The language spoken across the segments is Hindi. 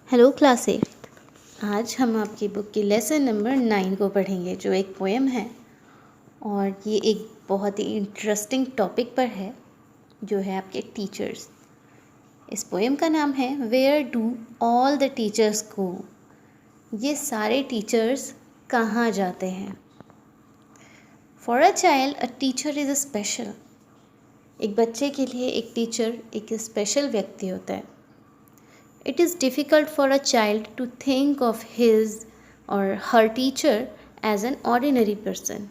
Hello class 8। आज हम आपकी बुक की लेसन नंबर 9 को पढ़ेंगे, जो एक पोएम है और ये एक बहुत ही इंटरेस्टिंग टॉपिक पर है, जो है आपके टीचर्स। इस पोएम का नाम है where do all the teachers go. ये सारे टीचर्स कहाँ जाते हैं। For a child a teacher is a special. एक बच्चे के लिए एक टीचर एक स्पेशल व्यक्ति होता है। It is difficult for a child to think of his or her teacher as an ordinary person.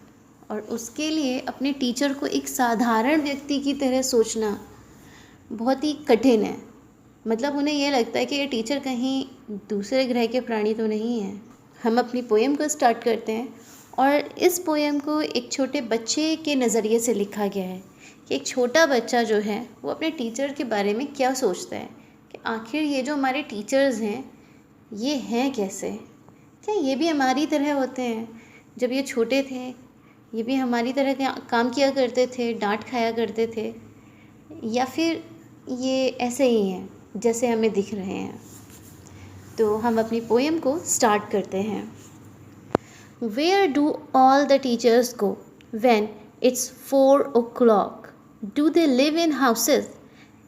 और उसके लिए अपने टीचर को एक साधारण व्यक्ति की तरह सोचना बहुत ही कठिन है। मतलब उन्हें यह लगता है कि ये टीचर कहीं दूसरे ग्रह के प्राणी तो नहीं है। हम अपनी पोएम को स्टार्ट करते हैं और इस पोएम को एक छोटे बच्चे के नज़रिए से लिखा गया है कि एक छोटा बच्चा जो है वो अपने टीचर के बारे में क्या सोचता है कि आखिर ये जो हमारे टीचर्स हैं ये हैं कैसे, क्या ये भी हमारी तरह होते हैं। जब ये छोटे थे ये भी हमारी तरह काम किया करते थे, डांट खाया करते थे, या फिर ये ऐसे ही हैं जैसे हमें दिख रहे हैं। तो हम अपनी पोएम को स्टार्ट करते हैं। Where do all the teachers go when it's 4 o'clock? Do they live in houses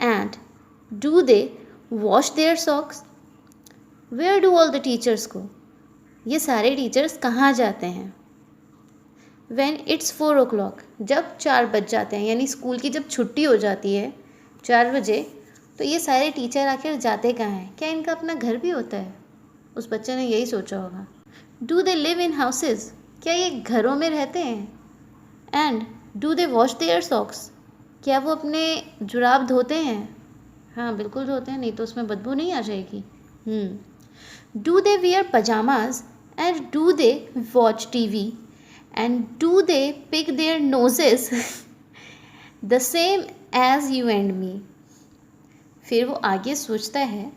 and do they wash their socks? Where do all the teachers go? ये सारे टीचर्स कहाँ जाते हैं। व्हेन इट्स 4 o'clock, जब 4 बज जाते हैं, यानी स्कूल की जब छुट्टी हो जाती है 4 बजे, तो ये सारे टीचर आखिर जाते कहाँ हैं। क्या इनका अपना घर भी होता है? उस बच्चे ने यही सोचा होगा। Do they live in houses, क्या ये घरों में रहते हैं। And do they wash their socks, क्या वो अपने जुराब धोते हैं। हाँ बिल्कुल धोते हैं, नहीं तो उसमें बदबू नहीं आ जाएगी। Do they wear pajamas and do they watch TV and do they pick their noses the same as you and me? फिर वो आगे सोचता है,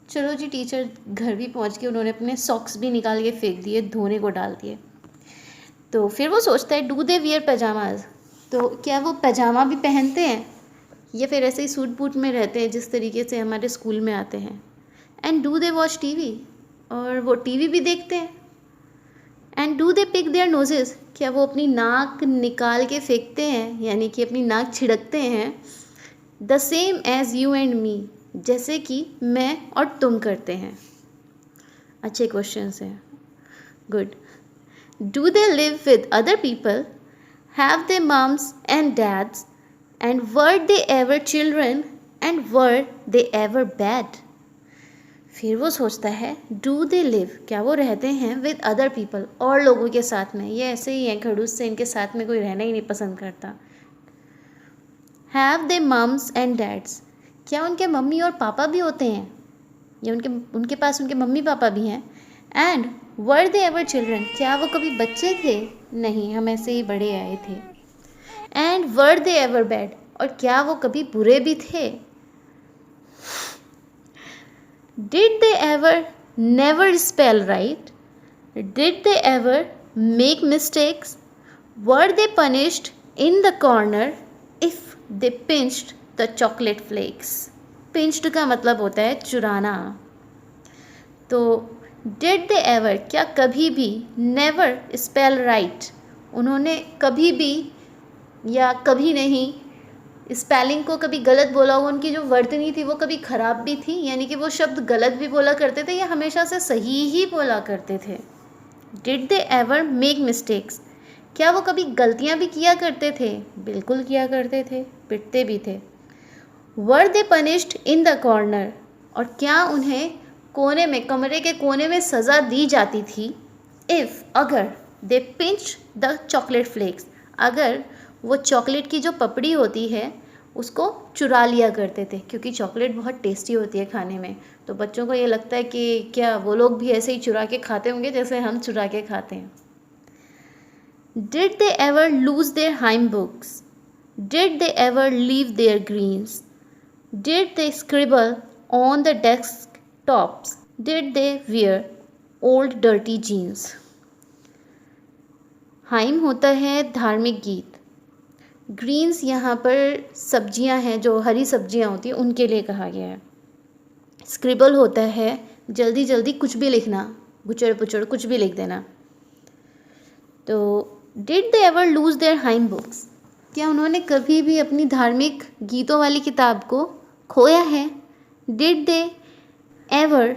चलो जी टीचर घर भी पहुंच गए, उन्होंने अपने सॉक्स भी निकाल के फेंक दिए, धोने को डाल दिए। तो फिर वो सोचता है डू दे वेयर पजामाज, तो क्या वो पजामा भी पहनते हैं या फिर ऐसे ही सूट बूट में रहते हैं जिस तरीके से हमारे स्कूल में आते हैं। And do they watch TV, और वो टीवी भी देखते हैं। And do they pick their noses, क्या वो अपनी नाक निकाल के फेंकते हैं, यानी कि अपनी नाक छिड़कते हैं। The same as you and me, जैसे कि मैं और तुम करते हैं। अच्छे क्वेश्चन हैं, good. Do they live with other people, have they mums and dads, and were they ever children and were they ever bad? फिर वो सोचता है do they live, क्या वो रहते हैं with other people, और लोगों के साथ में। ये ऐसे ही हैं खड़ूस से, इनके साथ में कोई रहना ही नहीं पसंद करता। have they mums and dads, क्या उनके मम्मी और पापा भी होते हैं, या उनके पास उनके मम्मी पापा भी हैं। and were they ever children, क्या वो कभी बच्चे थे, नहीं हम ऐसे ही बड़े आए थे। And were they ever bad, और क्या वो कभी बुरे भी थे। Did they ever never spell right, did they ever make mistakes, were they punished in the corner if they pinched the chocolate flakes. Pinched का मतलब होता है चुराना। तो डिड दे एवर, क्या कभी भी, नेवर स्पेल राइट, उन्होंने कभी भी या कभी नहीं स्पेलिंग को कभी गलत बोला हो, उनकी जो वर्तनी थी वो कभी ख़राब भी थी, यानी कि वो शब्द गलत भी बोला करते थे या हमेशा से सही ही बोला करते थे। Did they ever make mistakes, क्या वो कभी गलतियां भी किया करते थे, बिल्कुल किया करते थे, पिटते भी थे। वर they punished in the corner, और क्या उन्हें कोने में, कमरे के कोने में सज़ा दी जाती थी। इफ़, अगर, दे पिंच द चॉकलेट फ्लेक्स, अगर वो चॉकलेट की जो पपड़ी होती है उसको चुरा लिया करते थे, क्योंकि चॉकलेट बहुत टेस्टी होती है खाने में। तो बच्चों को ये लगता है कि क्या वो लोग भी ऐसे ही चुरा के खाते होंगे जैसे हम चुरा के खाते हैं। Did they ever lose their hymn books, did they ever leave their greens, did they scribble on the desk tops, did they wear old dirty jeans. Hymn होता है धार्मिक गीत, ग्रीन्स यहाँ पर सब्जियाँ हैं, जो हरी सब्जियाँ होती हैं उनके लिए कहा गया है। स्क्रिबल होता है जल्दी जल्दी कुछ भी लिखना, गुचड़ पुचड़ कुछ भी लिख देना। तो did they ever lose there hind books, क्या उन्होंने कभी भी अपनी धार्मिक गीतों वाली किताब को खोया है? Did they ever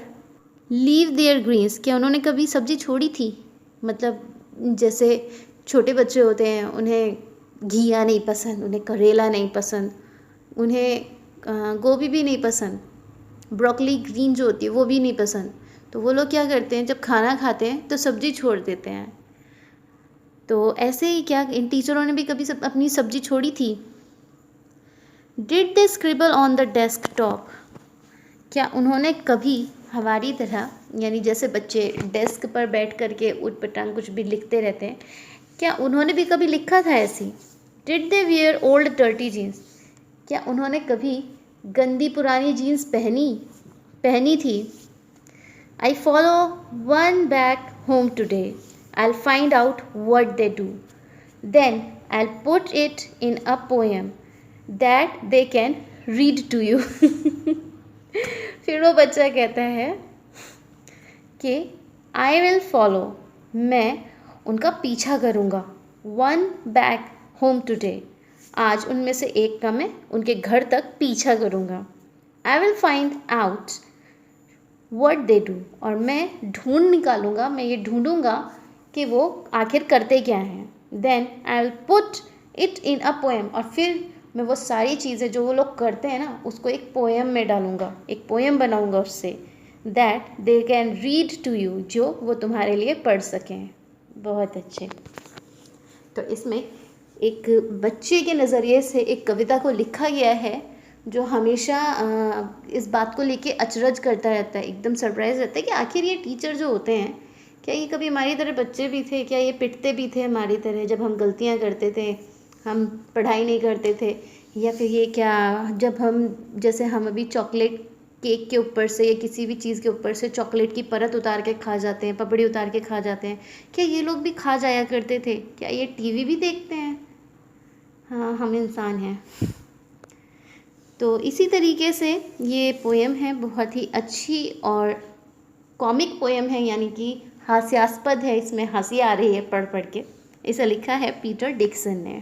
leave their greens, क्या उन्होंने कभी सब्जी छोड़ी थी? मतलब जैसे छोटे बच्चे होते हैं, उन्हें घिया नहीं पसंद, उन्हें करेला नहीं पसंद, उन्हें गोभी भी नहीं पसंद, ब्रोकली ग्रीन जो होती है वो भी नहीं पसंद, तो वो लोग क्या करते हैं, जब खाना खाते हैं तो सब्जी छोड़ देते हैं। तो ऐसे ही क्या इन टीचरों ने भी कभी अपनी सब्जी छोड़ी थी? Did they scribble on the desktop, क्या उन्होंने कभी हमारी तरह, यानी जैसे बच्चे डेस्क पर बैठ कर के उटपटांग कुछ भी लिखते रहते हैं, क्या उन्होंने भी कभी लिखा था ऐसी? Did they wear old dirty jeans, क्या उन्होंने कभी गंदी पुरानी जीन्स पहनी थी? I follow one back home today, I will find out what they do, then I will put it in a poem that they can read to you. फिर वो बच्चा कहता है कि आई विल फॉलो, मैं उनका पीछा करूँगा, वन बैक होम टुडे, आज उनमें से एक का मैं उनके घर तक पीछा करूँगा। आई will find out what they do, और मैं ढूंढ निकालूंगा, मैं ये ढूंढूंगा कि वो आखिर करते क्या हैं। Then I will put it in a poem, और फिर मैं वो सारी चीज़ें जो वो लोग करते हैं ना उसको एक पोएम में डालूंगा, एक पोएम बनाऊंगा उससे, that they can read to you, जो वो तुम्हारे लिए पढ़ सकें। बहुत अच्छे। तो इसमें एक बच्चे के नज़रिए से एक कविता को लिखा गया है जो हमेशा इस बात को लेके अचरज करता रहता है, एकदम सरप्राइज रहता है कि आखिर ये टीचर जो होते हैं, क्या ये कभी हमारी तरह बच्चे भी थे? क्या ये पिटते भी थे हमारी तरह जब हम गलतियां करते थे, हम पढ़ाई नहीं करते थे? या फिर ये क्या जब हम अभी चॉकलेट केक के ऊपर से या किसी भी चीज़ के ऊपर से चॉकलेट की परत उतार के खा जाते हैं, पपड़ी उतार के खा जाते हैं, क्या ये लोग भी खा जाया करते थे? क्या ये टीवी भी देखते हैं? हाँ, हम इंसान हैं। तो इसी तरीके से ये पोएम है, बहुत ही अच्छी और कॉमिक पोएम है, यानी कि हास्यास्पद है, इसमें हंसी आ रही है पढ़ पढ़ के। इसे लिखा है पीटर डिक्सन ने।